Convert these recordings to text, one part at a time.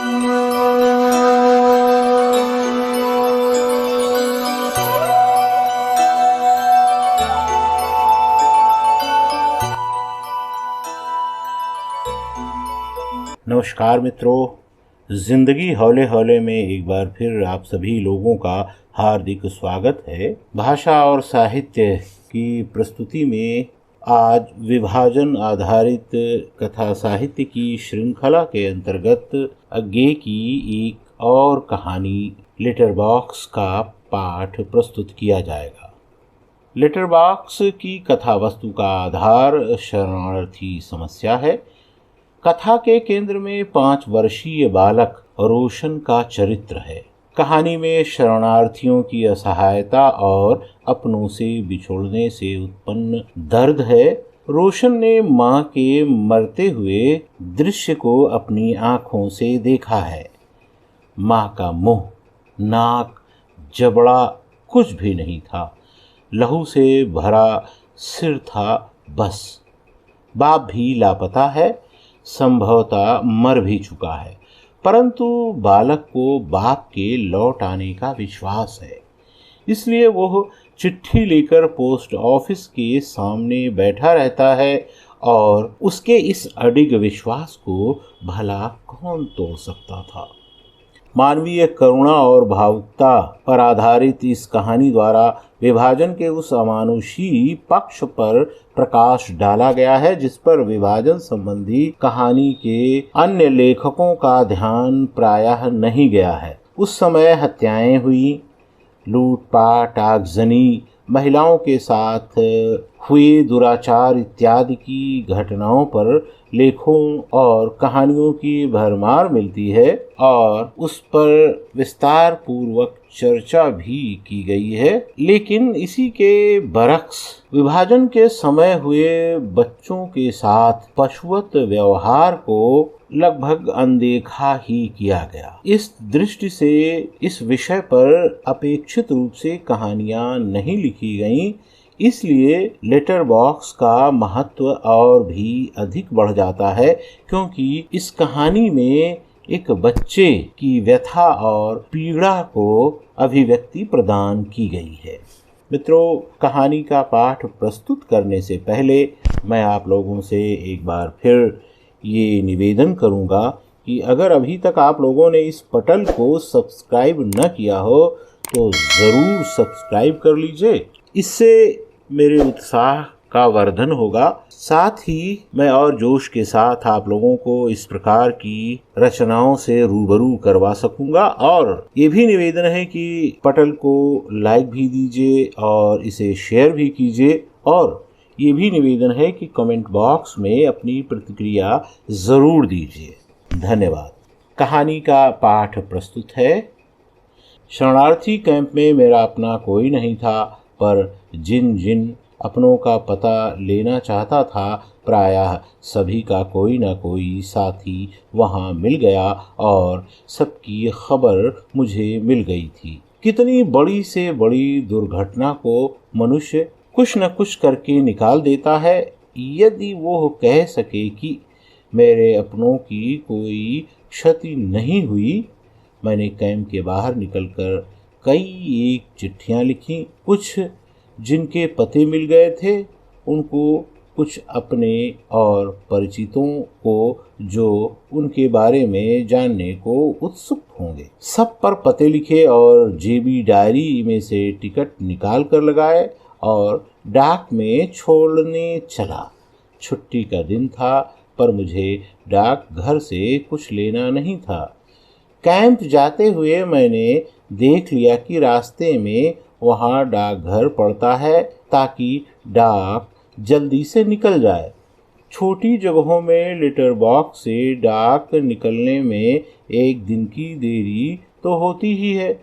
नमस्कार मित्रों, जिंदगी हौले हौले में एक बार फिर आप सभी लोगों का हार्दिक स्वागत है। भाषा और साहित्य की प्रस्तुति में आज विभाजन आधारित कथा साहित्य की श्रृंखला के अंतर्गत अज्ञे की एक और कहानी लेटर बॉक्स का पाठ प्रस्तुत किया जाएगा। लेटर बॉक्स की कथा वस्तु का आधार शरणार्थी समस्या है। कथा के केंद्र में 5 वर्षीय बालक रोशन का चरित्र है। कहानी में शरणार्थियों की असहायता और अपनों से बिछोड़ने से उत्पन्न दर्द है। रोशन ने मां के मरते हुए दृश्य को अपनी आंखों से देखा है। मां का मुंह, नाक, जबड़ा कुछ भी नहीं था। लहू से भरा सिर था बस। बाप भी लापता है, संभवतः मर भी चुका है, परंतु बालक को बाप के लौट आने का विश्वास है। इसलिए वह चिट्ठी लेकर पोस्ट ऑफिस के सामने बैठा रहता है और उसके इस अडिग विश्वास को भला कौन तोड़ सकता था। मानवीय करुणा और भावुकता पर आधारित इस कहानी द्वारा विभाजन के उस अमानुषी पक्ष पर प्रकाश डाला गया है जिस पर विभाजन संबंधी कहानी के अन्य लेखकों का ध्यान प्रायः नहीं गया है। उस समय हत्याएं हुई, लूटपाट, आगजनी, महिलाओं के साथ हुए दुराचार इत्यादि की घटनाओं पर लेखों और कहानियों की भरमार मिलती है और उस पर विस्तार पूर्वक चर्चा भी की गई है। लेकिन इसी के बरक्स विभाजन के समय हुए बच्चों के साथ पशुवत व्यवहार को लगभग अनदेखा ही किया गया। इस दृष्टि से इस विषय पर अपेक्षित रूप से कहानियां नहीं लिखी गईं, इसलिए लेटर बॉक्स का महत्व और भी अधिक बढ़ जाता है, क्योंकि इस कहानी में एक बच्चे की व्यथा और पीड़ा को अभिव्यक्ति प्रदान की गई है। मित्रों, कहानी का पाठ प्रस्तुत करने से पहले मैं आप लोगों से एक बार फिर ये निवेदन करूंगा कि अगर अभी तक आप लोगों ने इस पटल को सब्सक्राइब न किया हो तो ज़रूर सब्सक्राइब कर लीजिए। इससे मेरे उत्साह का वर्धन होगा। साथ ही मैं और जोश के साथ आप लोगों को इस प्रकार की रचनाओं से रूबरू करवा सकूंगा। और ये भी निवेदन है कि पटल को लाइक भी दीजिए और इसे शेयर भी कीजिए। और ये भी निवेदन है कि कमेंट बॉक्स में अपनी प्रतिक्रिया ज़रूर दीजिए। धन्यवाद। कहानी का पाठ प्रस्तुत है। शरणार्थी कैंप में मेरा अपना कोई नहीं था, पर जिन जिन अपनों का पता लेना चाहता था, प्रायः सभी का कोई न कोई साथी वहाँ मिल गया और सबकी खबर मुझे मिल गई थी। कितनी बड़ी से बड़ी दुर्घटना को मनुष्य कुछ न कुछ करके निकाल देता है। यदि वो कह सके कि मेरे अपनों की कोई क्षति नहीं हुई। मैंने कैंप के बाहर निकलकर कई एक चिट्ठियाँ लिखीं। कुछ जिनके पते मिल गए थे उनको, कुछ अपने और परिचितों को जो उनके बारे में जानने को उत्सुक होंगे। सब पर पते लिखे और जेबी डायरी में से टिकट निकाल कर लगाए और डाक में छोड़ने चला। छुट्टी का दिन था, पर मुझे डाक घर से कुछ लेना नहीं था। कैंप जाते हुए मैंने देख लिया कि रास्ते में वहाँ डाकघर पड़ता है ताकि डाक जल्दी से निकल जाए। छोटी जगहों में लेटर बॉक्स से डाक निकलने में 1 दिन की देरी तो होती ही है,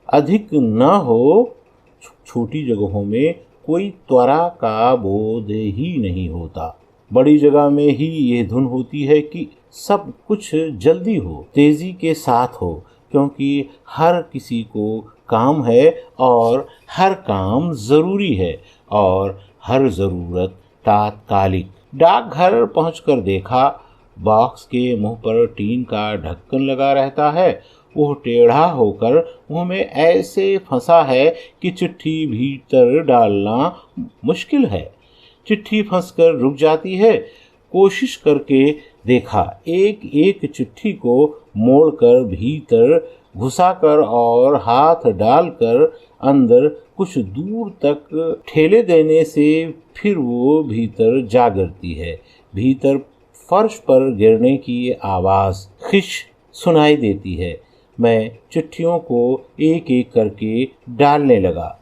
अधिक न हो। छोटी जगहों में कोई त्वरा का बोध ही नहीं होता। बड़ी जगह में ही ये धुन होती है कि सब कुछ जल्दी हो, तेजी के साथ हो, क्योंकि हर किसी को काम है और हर काम ज़रूरी है और हर ज़रूरत तात्कालिक। डाकघर पहुंचकर देखा बॉक्स के मुंह पर टीन का ढक्कन लगा रहता है, वो टेढ़ा होकर मुंह में ऐसे फंसा है कि चिट्ठी भीतर डालना मुश्किल है। चिट्ठी फंसकर रुक जाती है। कोशिश करके देखा, एक एक चिट्ठी को मोड़कर भीतर घुसाकर और हाथ डालकर अंदर कुछ दूर तक ठेले देने से फिर वो भीतर जा गिरती है। भीतर फर्श पर गिरने की आवाज़ खिश सुनाई देती है। मैं चिट्ठियों को एक एक करके डालने लगा।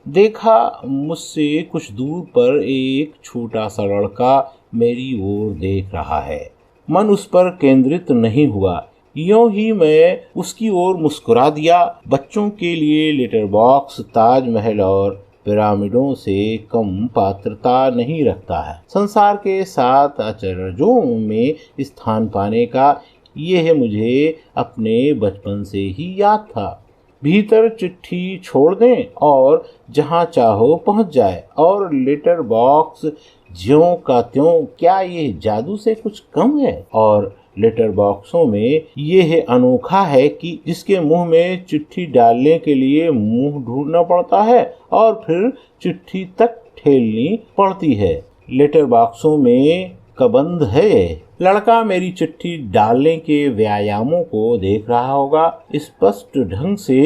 देखा, मुझसे कुछ दूर पर एक छोटा सा लड़का मेरी ओर देख रहा है। मन उस पर केंद्रित नहीं हुआ, यूं ही मैं उसकी ओर मुस्कुरा दिया। बच्चों के लिए लेटर बॉक्स ताजमहल और पिरामिडों से कम पात्रता नहीं रखता है। संसार के 7 आश्चर्यों में स्थान पाने का यह मुझे अपने बचपन से ही याद था। भीतर चिट्ठी छोड़ दें और जहां चाहो पहुंच जाए, और लेटर बॉक्स ज्यों का त्यों। क्या ये जादू से कुछ कम है? और लेटर बॉक्सों में यह अनोखा है कि जिसके मुंह में चिट्ठी डालने के लिए मुंह ढूंढना पड़ता है और फिर चिट्ठी तक ठेलनी पड़ती है। लेटर बॉक्सों में कबंध है। लड़का मेरी चिट्ठी डालने के व्यायामों को देख रहा होगा। स्पष्ट ढंग से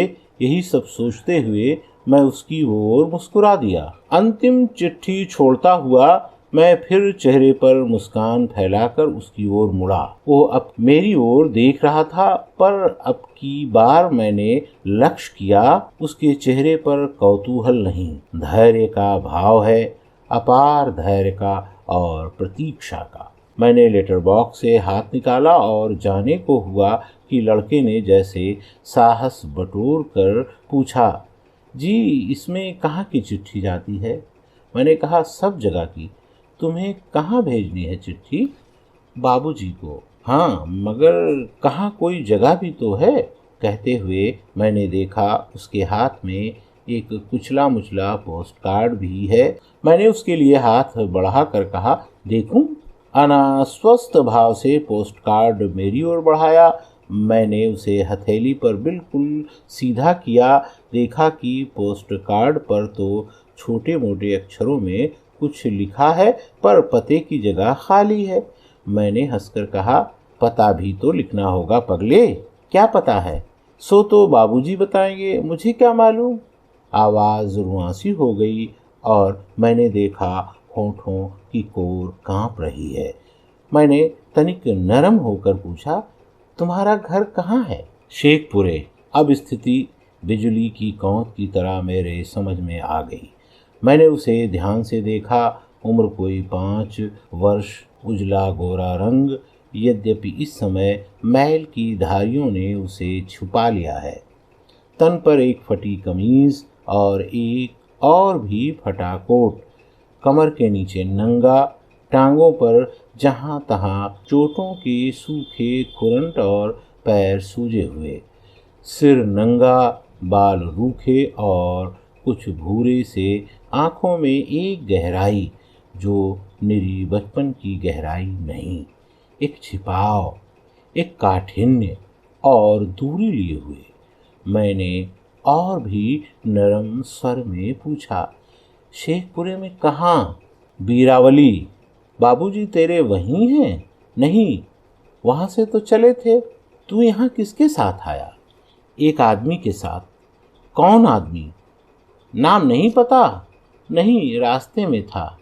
यही सब सोचते हुए मैं उसकी ओर मुस्कुरा दिया। अंतिम चिट्ठी छोड़ता हुआ मैं फिर चेहरे पर मुस्कान फैलाकर उसकी ओर मुड़ा। वो अब मेरी ओर देख रहा था, पर अब की बार मैंने लक्ष्य किया उसके चेहरे पर कौतूहल नहीं, धैर्य का भाव है, अपार धैर्य का और प्रतीक्षा का। मैंने लेटर बॉक्स से हाथ निकाला और जाने को हुआ कि लड़के ने जैसे साहस बटोर कर पूछा, जी इसमें कहाँ की चिट्ठी जाती है? मैंने कहा, सब जगह की। तुम्हें कहाँ भेजनी है चिट्ठी? बाबूजी को। हाँ, मगर कहाँ कोई जगह भी तो है। कहते हुए मैंने देखा उसके हाथ में एक कुचला मुचला पोस्ट कार्ड भी है। मैंने उसके लिए हाथ बढ़ाकर कहा, देखूं? अनास्वस्थ भाव से पोस्ट कार्ड मेरी ओर बढ़ाया। मैंने उसे हथेली पर बिल्कुल सीधा किया। देखा कि पोस्ट कार्ड पर तो छोटे मोटे अक्षरों में कुछ लिखा है, पर पते की जगह खाली है। मैंने हंसकर कहा, पता भी तो लिखना होगा पगले। क्या पता है? सो तो बाबूजी बताएंगे, मुझे क्या मालूम। आवाज़ रुआंसी हो गई और मैंने देखा होठों की कोर कांप रही है। मैंने तनिक नरम होकर पूछा, तुम्हारा घर कहाँ है? शेखपुरे। अब स्थिति बिजली की कौंध की तरह मेरे समझ में आ गई। मैंने उसे ध्यान से देखा। उम्र कोई 5 वर्ष, उजला गोरा रंग, यद्यपि इस समय मैल की धारियों ने उसे छुपा लिया है। तन पर एक फटी कमीज और एक और भी फटा कोट, कमर के नीचे नंगा, टांगों पर जहां तहां चोटों के सूखे खुरंट और पैर सूजे हुए, सिर नंगा, बाल रूखे और कुछ भूरे से, आंखों में एक गहराई जो निरी बचपन की गहराई नहीं, एक छिपाव, एक काठिन्य और दूरी लिए हुए। मैंने और भी नरम स्वर में पूछा, शेखपुरे में कहाँ? बीरावली। बाबूजी तेरे वहीं हैं? नहीं, वहाँ से तो चले थे। तू यहाँ किसके साथ आया? एक आदमी के साथ। कौन आदमी? नाम नहीं पता? नहीं, रास्ते में था।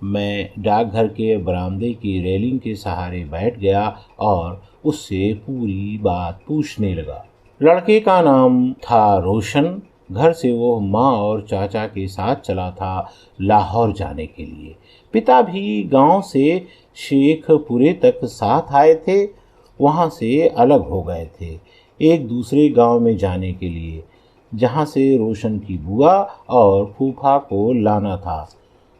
मैं डाकघर के बरामदे की रेलिंग के सहारे बैठ गया और उससे पूरी बात पूछने लगा। लड़के का नाम था रोशन। घर से वो माँ और चाचा के साथ चला था लाहौर जाने के लिए। पिता भी गांव से शेखपुरे तक साथ आए थे, वहाँ से अलग हो गए थे एक दूसरे गांव में जाने के लिए, जहाँ से रोशन की बुआ और फूफा को लाना था।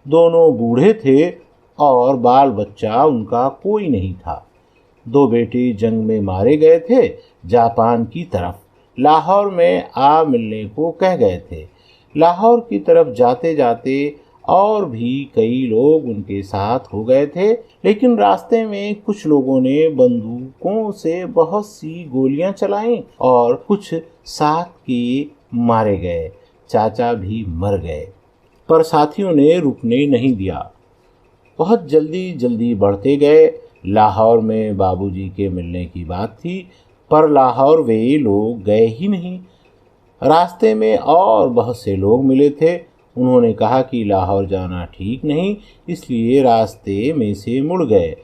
दोनों बूढ़े थे और बाल बच्चा उनका कोई नहीं था। 2 बेटे जंग में मारे गए थे, जापान की तरफ। लाहौर में आ मिलने को कह गए थे। लाहौर की तरफ जाते जाते और भी कई लोग उनके साथ हो गए थे, लेकिन रास्ते में कुछ लोगों ने बंदूकों से बहुत सी गोलियां चलाईं और कुछ साथ के मारे गए। चाचा भी मर गए, पर साथियों ने रुकने नहीं दिया। बहुत जल्दी जल्दी बढ़ते गए। लाहौर में बाबूजी के मिलने की बात थी, पर लाहौर वे लोग गए ही नहीं। रास्ते में और बहुत से लोग मिले थे। उन्होंने कहा कि लाहौर जाना ठीक नहीं, इसलिए रास्ते में से मुड़ गए।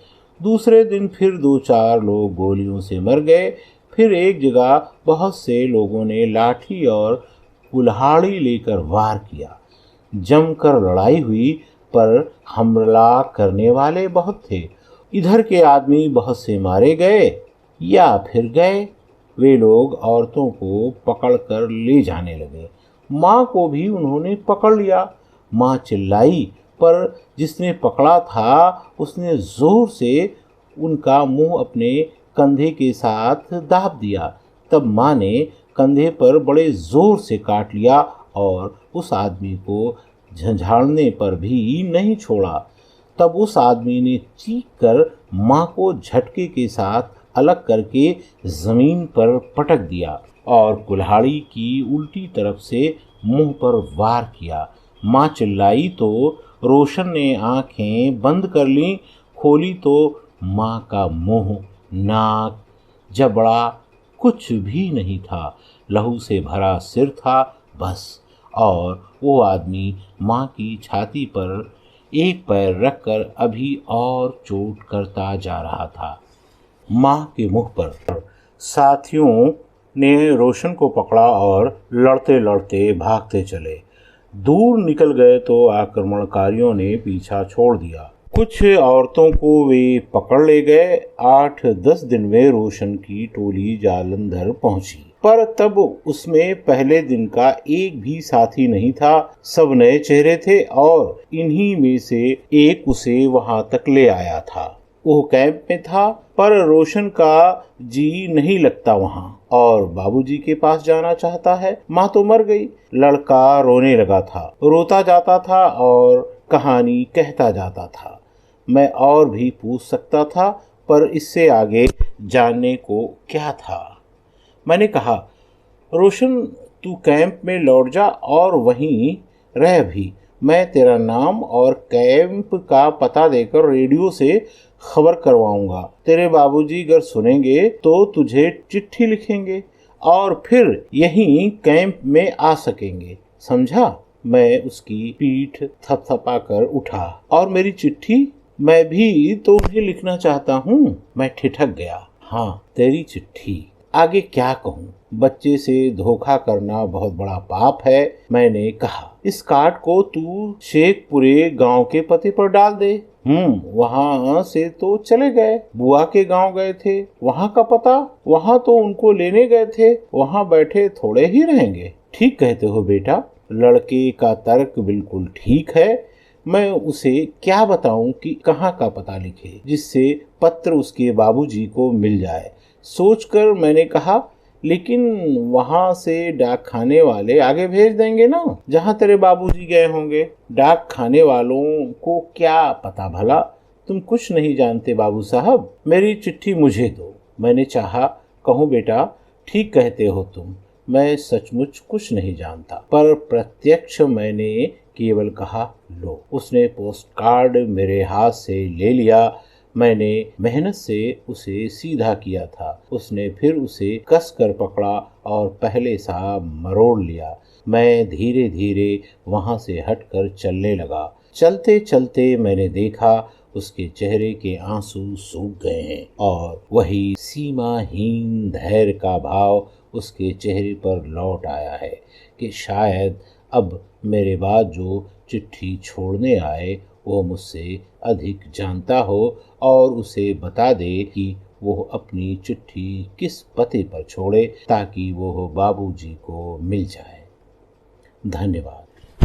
दूसरे दिन फिर 2-4 लोग गोलियों से मर गए। फिर एक जगह बहुत से लोगों ने लाठी और कुल्हाड़ी लेकर वार किया। जमकर लड़ाई हुई, पर हमला करने वाले बहुत थे। इधर के आदमी बहुत से मारे गए या फिर गए। वे लोग औरतों को पकड़कर ले जाने लगे। माँ को भी उन्होंने पकड़ लिया। माँ चिल्लाई, पर जिसने पकड़ा था उसने जोर से उनका मुंह अपने कंधे के साथ दाब दिया। तब माँ ने कंधे पर बड़े जोर से काट लिया और उस आदमी को झंझाड़ने पर भी नहीं छोड़ा। तब उस आदमी ने चीख कर माँ को झटके के साथ अलग करके जमीन पर पटक दिया और कुल्हाड़ी की उल्टी तरफ से मुंह पर वार किया। माँ चिल्लाई तो रोशन ने आंखें बंद कर लीं। खोली तो माँ का मुंह, नाक, जबड़ा कुछ भी नहीं था। लहू से भरा सिर था बस। और वो आदमी माँ की छाती पर एक पैर रखकर अभी और चोट करता जा रहा था। माँ के मुख पर साथियों ने रोशन को पकड़ा और लड़ते लड़ते भागते चले। दूर निकल गए तो आक्रमणकारियों ने पीछा छोड़ दिया। कुछ औरतों को वे पकड़ ले गए। 8-10 दिन में रोशन की टोली जालंधर पहुंची, पर तब उसमें पहले दिन का एक भी साथी नहीं था। सब नए चेहरे थे और इन्हीं में से एक उसे वहां तक ले आया था। वो कैंप में था, पर रोशन का जी नहीं लगता वहां और बाबूजी के पास जाना चाहता है। माँ तो मर गई। लड़का रोने लगा था, रोता जाता था और कहानी कहता जाता था। मैं और भी पूछ सकता था, पर इससे आगे जानने को क्या था। मैंने कहा, रोशन तू कैंप में लौट जा और वहीं रह भी। मैं तेरा नाम और कैंप का पता देकर रेडियो से खबर करवाऊंगा। तेरे बाबूजी अगर सुनेंगे तो तुझे चिट्ठी लिखेंगे और फिर यहीं कैंप में आ सकेंगे, समझा? मैं उसकी पीठ थपथपाकर उठा। और मेरी चिट्ठी? मैं भी तो उन्हें लिखना चाहता हूँ। मैं ठिठक गया। हाँ, तेरी चिट्ठी। आगे क्या कहूँ? बच्चे से धोखा करना बहुत बड़ा पाप है। मैंने कहा, इस कार्ड को तू शेखपुरे गांव के पते पर डाल दे। वहां से तो चले गए, बुआ के गांव गए थे। वहां का पता? वहां तो उनको लेने गए थे। वहां बैठे थोड़े ही रहेंगे। ठीक कहते हो बेटा, लड़के का तर्क बिल्कुल ठीक है। मैं उसे क्या बताऊं कि कहाँ का पता लिखे जिससे पत्र उसके बाबूजी को मिल जाए। सोचकर मैंने कहा, लेकिन वहां से डाक खाने वाले आगे भेज देंगे ना, जहां तेरे बाबूजी गए होंगे। डाक खाने वालों को क्या पता भला? तुम कुछ नहीं जानते बाबू साहब। मेरी चिट्ठी मुझे दो। मैंने चाहा कहूँ, बेटा ठीक कहते हो तुम, मैं सचमुच कुछ नहीं जानता। पर प्रत्यक्ष मैंने केवल कहा, लो। उसने पोस्ट कार्ड मेरे हाथ से ले लिया। मैंने मेहनत से उसे सीधा किया था। उसने फिर उसे कसकर पकड़ा और पहले सा मरोड़ लिया। मैं धीरे धीरे वहां से हटकर चलने लगा। चलते चलते मैंने देखा उसके चेहरे के आंसू सूख गए हैं और वही सीमाहीन धैर्य का भाव उसके चेहरे पर लौट आया है कि शायद अब मेरे बाद जो चिट्ठी छोड़ने आए वो मुझसे अधिक जानता हो और उसे बता दे कि वो अपनी चिट्ठी किस पते पर छोड़े ताकि वो बाबूजी को मिल जाए। धन्यवाद।